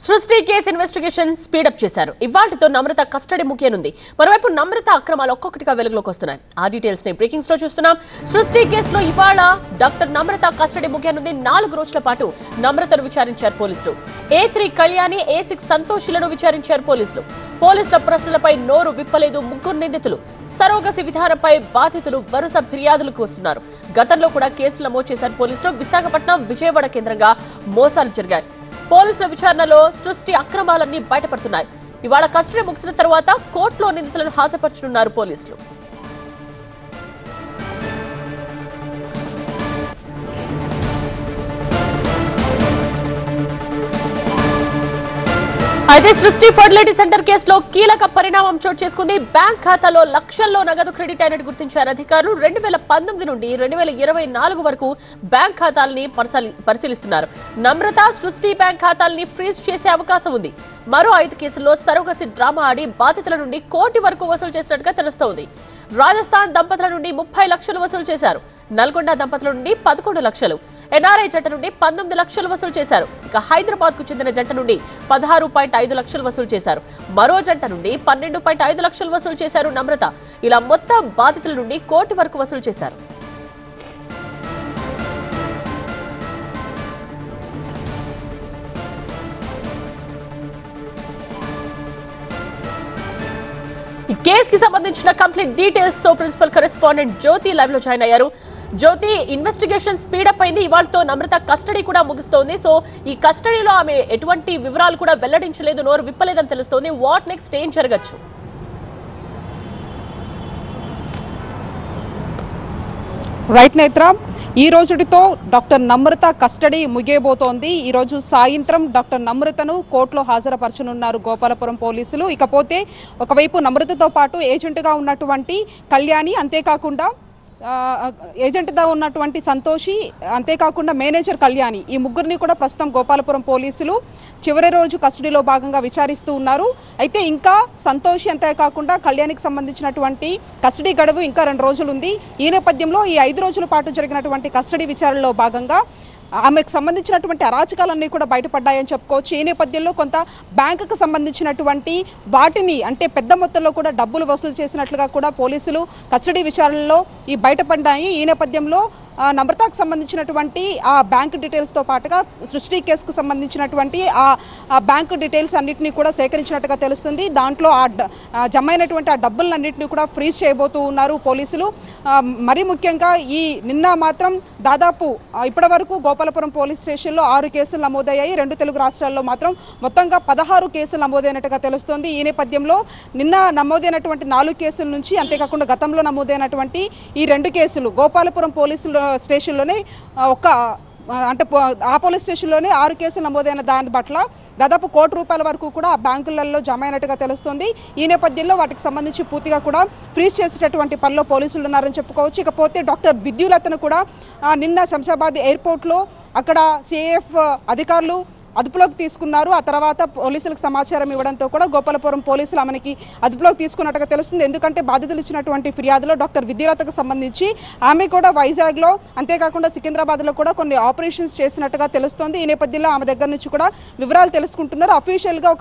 సృష్టి case investigation speedup చేశారు. ఇవాల్టితో నమ్రత custody ముగియనుంది. మరోవైపు నమ్రత అక్రమాలు ఒక్కొక్కటిగా వెలుగులోకి వస్తున్నాయి. ఆ డీటెయిల్స్ ని బ్రేకింగ్స్ లో చూస్తున్నాం. సృష్టి కేసులో ఇవాళ డాక్టర్ నమ్రత కస్టడీ ముగియనుంది. 4 రోజుల పాటు నమ్రతను విచారించారు పోలీసులు. A3 కళ్యాణి, A6 సంతోషులను విచారించారు పోలీసులు. పోలీసుల ప్రశ్నలపై నోరు విప్పలేదు ముగ్గురు నిందితులు. సరోగసి విధానంపై బాధితులు వరుస ఫిర్యాదులకు వస్తున్నారు. గతంలో కూడా కేసులు నమోదు చేశారు పోలీసులు. విశాఖపట్నం, విజయవాడ కేంద్రంగా మోసాలు జరిగాయి. పోలీసుల విచారణలో సృష్టి అక్రమాలన్నీ బయటపడుతున్నాయి. ఇవాళ కస్టడీ ముగిసిన తర్వాత కోర్టులో నిందితులను హాజరుపరచనున్నారు పోలీసులు. అయితే సృష్టి ఫర్టిలిటీ సెంటర్ కేసులో కీలక పరిణామం చోటు చేసుకుంది. బ్యాంక్ ఖాతాలో లక్షల్లో నగదు క్రెడిట్ అయినట్టు గుర్తించారు అధికారులు. 2019 నుండి 2024 వరకు బ్యాంక్ ఖాతాలని పరిశీలిస్తున్నారు. నమ్రత, సృష్టి బ్యాంక్ ఖాతాలని ఫ్రీజ్ చేసే అవకాశం ఉంది. మరో 5 కేసుల్లో సరోగసి డ్రామా ఆడి బాధితుల నుండి కోటి వరకు వసూలు చేసినట్టుగా తెలుస్తోంది. రాజస్థాన్ దంపతుల నుండి 30 లక్షలు వసూలు చేశారు. నల్గొండ దంపతుల నుండి 11 లక్షలు, ఎన్ఆర్ఐ జంట నుండి 19 లక్షలు వసూలు చేశారు. ఇక హైదరాబాద్ కు చెందిన జంట నుండి 16.5 లక్షలు వసూలు చేశారు. మరో జంట నుండి 12.5 లక్షలు వసూలు చేశారు నమ్రత. ఇలా మొత్తం బాధితుల నుండి కోటి వరకు వసూలు చేశారు. ఈ కేసుకి సంబంధించిన కంప్లీట్ డీటెయిల్స్ తో ప్రిన్సిపల్ కరెస్పాండెంట్ జ్యోతి లైవ్ లో జాయిన్ అయ్యారు. జ్యోతి, ఇన్వెస్టిగేషన్ స్పీడప్ అయింది. ఇవాళతో నమ్రత కస్టడీ కూడా ముగుస్తోంది. సో ఈ కస్టడీలో ఆమె ఎటువంటి వివరాలు కూడా వెల్లడించలేదు, నోరు విప్పలేదని తెలుస్తోంది. వాట్ నెక్స్ట్, ఏం జరగచ్చు? రైట్ నేత్ర, ఈ రోజుతో డాక్టర్ నమ్రత కస్టడీ ముగియబోతోంది. ఈ రోజు సాయంత్రం డాక్టర్ నమ్రతను కోర్టులో హాజరుపరచనున్నారు గోపాలపురం పోలీసులు. ఇకపోతే ఒకవైపు నమ్రతతో పాటు ఏజెంట్గా ఉన్నటువంటి కళ్యాణి, అంతేకాకుండా ఏజెంట్గా ఉన్నటువంటి సంతోషి, అంతేకాకుండా మేనేజర్ కళ్యాణి, ఈ ముగ్గురిని కూడా ప్రస్తుతం గోపాలపురం పోలీసులు చివరి రోజు కస్టడీలో భాగంగా విచారిస్తూ ఉన్నారు. అయితే ఇంకా సంతోషి, అంతేకాకుండా కళ్యాణికి సంబంధించినటువంటి కస్టడీ గడువు ఇంకా 2 రోజులు ఉంది. ఈ నేపథ్యంలో ఈ 5 రోజుల పాటు జరిగినటువంటి కస్టడీ విచారణలో భాగంగా ఆమెకు సంబంధించినటువంటి అరాచకాలన్నీ కూడా బయటపడ్డాయని చెప్పుకోవచ్చు. ఈ నేపథ్యంలో కొంత బ్యాంకుకు సంబంధించినటువంటి వాటిని, అంటే పెద్ద మొత్తంలో కూడా డబ్బులు వసూలు చేసినట్లుగా కూడా పోలీసులు కస్టడీ విచారణలో ఈ బయటపడ్డాయి. ఈ నేపథ్యంలో నమ్రతకు సంబంధించినటువంటి ఆ బ్యాంక్ డీటెయిల్స్తో పాటుగా సృష్టి కేసుకు సంబంధించినటువంటి ఆ బ్యాంకు డీటెయిల్స్ అన్నింటినీ కూడా సేకరించినట్టుగా తెలుస్తుంది. దాంట్లో జమైనటువంటి ఆ డబ్బులన్నింటినీ కూడా ఫ్రీజ్ చేయబోతూ ఉన్నారు పోలీసులు. మరీ ముఖ్యంగా నిన్న మాత్రం దాదాపు ఇప్పటి వరకు గోపాలపురం పోలీస్ స్టేషన్లో 6 కేసులు నమోదయ్యాయి. 2 తెలుగు రాష్ట్రాల్లో మాత్రం మొత్తంగా 16 కేసులు నమోదైనట్టుగా తెలుస్తోంది. ఈ నేపథ్యంలో నిన్న నమోదైనటువంటి 4 కేసుల నుంచి, అంతేకాకుండా గతంలో నమోదైనటువంటి ఈ 2 కేసులు గోపాలపురం పోలీసులు స్టేషన్లోనే అంటే ఆ పోలీస్ స్టేషన్లోనే 6 కేసులు నమోదైన దాని పట్ల దాదాపు ₹1 కోటి వరకు కూడా ఆ బ్యాంకులలో జమ అయినట్టుగా తెలుస్తుంది. ఈ నేపథ్యంలో వాటికి సంబంధించి పూర్తిగా కూడా ఫ్రీజ్ చేసేటటువంటి పనిలో పోలీసులు ఉన్నారని చెప్పుకోవచ్చు. ఇకపోతే డాక్టర్ విద్యులతను కూడా నిన్న శంషాబాద్ ఎయిర్పోర్ట్లో అక్కడ సిఐఎఫ్ అధికారులు అదుపులోకి తీసుకున్నారు. ఆ తర్వాత పోలీసులకు సమాచారం ఇవ్వడంతో కూడా గోపాలపురం పోలీసులు ఆమెకి అదుపులోకి తీసుకున్నట్టుగా తెలుస్తుంది. ఎందుకంటే బాధితులు ఇచ్చినటువంటి ఫిర్యాదులో డాక్టర్ విద్యులతకు సంబంధించి ఆమె కూడా వైజాగ్లో, అంతేకాకుండా సికింద్రాబాద్లో కూడా కొన్ని ఆపరేషన్స్ చేసినట్టుగా తెలుస్తోంది. ఈ నేపథ్యంలో ఆమె దగ్గర నుంచి కూడా వివరాలు తెలుసుకుంటున్నారు. అఫీషియల్గా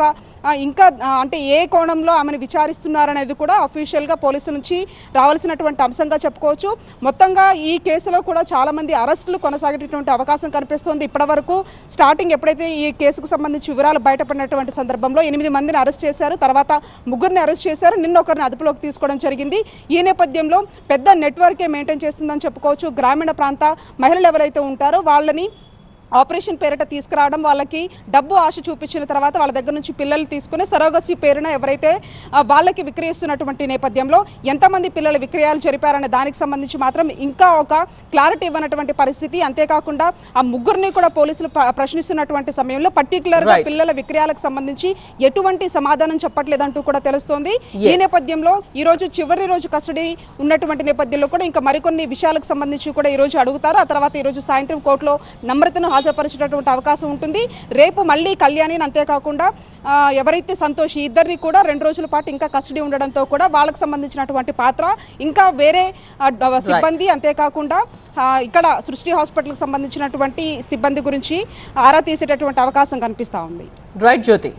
ఇంకా అంటే ఏ కోణంలో ఆమెను విచారిస్తున్నారనేది కూడా అఫీషియల్గా పోలీసుల నుంచి రావాల్సినటువంటి అంశంగా చెప్పుకోవచ్చు. మొత్తంగా ఈ కేసులో కూడా చాలామంది అరెస్టులు కొనసాగేటటువంటి అవకాశం కనిపిస్తోంది. ఇప్పటివరకు స్టార్టింగ్ ఎప్పుడైతే ఈ కేసుకు సంబంధించి వివరాలు బయటపడినటువంటి సందర్భంలో 8 మందిని అరెస్ట్ చేశారు. తర్వాత 3 అరెస్ట్ చేశారు. నిన్న ఒకరిని అదుపులోకి తీసుకోవడం జరిగింది. ఈ నేపథ్యంలో పెద్ద నెట్వర్కే మెయింటైన్ చేస్తుందని చెప్పుకోవచ్చు. గ్రామీణ ప్రాంత మహిళలు ఎవరైతే ఉంటారో వాళ్ళని ఆపరేషన్ పేరిట తీసుకురావడం, వాళ్ళకి డబ్బు ఆశ చూపించిన తర్వాత వాళ్ళ దగ్గర నుంచి పిల్లలు తీసుకుని సరోగసి పేరున ఎవరైతే వాళ్ళకి విక్రయిస్తున్నటువంటి నేపథ్యంలో ఎంతమంది పిల్లల విక్రయాలు జరిపారనే దానికి సంబంధించి మాత్రం ఇంకా ఒక క్లారిటీ ఇవ్వనటువంటి పరిస్థితి. అంతేకాకుండా ఆ ముగ్గురిని కూడా పోలీసులు ప్రశ్నిస్తున్నటువంటి సమయంలో పర్టికులర్గా పిల్లల విక్రయాలకు సంబంధించి ఎటువంటి సమాధానం చెప్పట్లేదంటూ కూడా తెలుస్తోంది. ఈ నేపథ్యంలో ఈ రోజు చివరి రోజు కస్టడీ ఉన్నటువంటి నేపథ్యంలో కూడా ఇంకా మరికొన్ని విషయాలకు సంబంధించి కూడా ఈ రోజు అడుగుతారు. ఆ తర్వాత ఈ రోజు సాయంత్రం కోర్టులో నమ్రతను హాజరుపరిచేటటువంటి అవకాశం ఉంటుంది. రేపు మళ్ళీ కళ్యాణిని అంతేకాకుండా ఎవరైతే సంతోష్ ఇద్దరిని కూడా 2 రోజుల పాటు ఇంకా కస్టడీ ఉండడంతో కూడా వాళ్ళకి సంబంధించినటువంటి పాత్ర ఇంకా వేరే సిబ్బంది అంతేకాకుండా ఇక్కడ సృష్టి హాస్పిటల్కి సంబంధించినటువంటి సిబ్బంది గురించి ఆరా తీసేటటువంటి అవకాశం కనిపిస్తూ ఉంది. రైట్ జ్యోతి.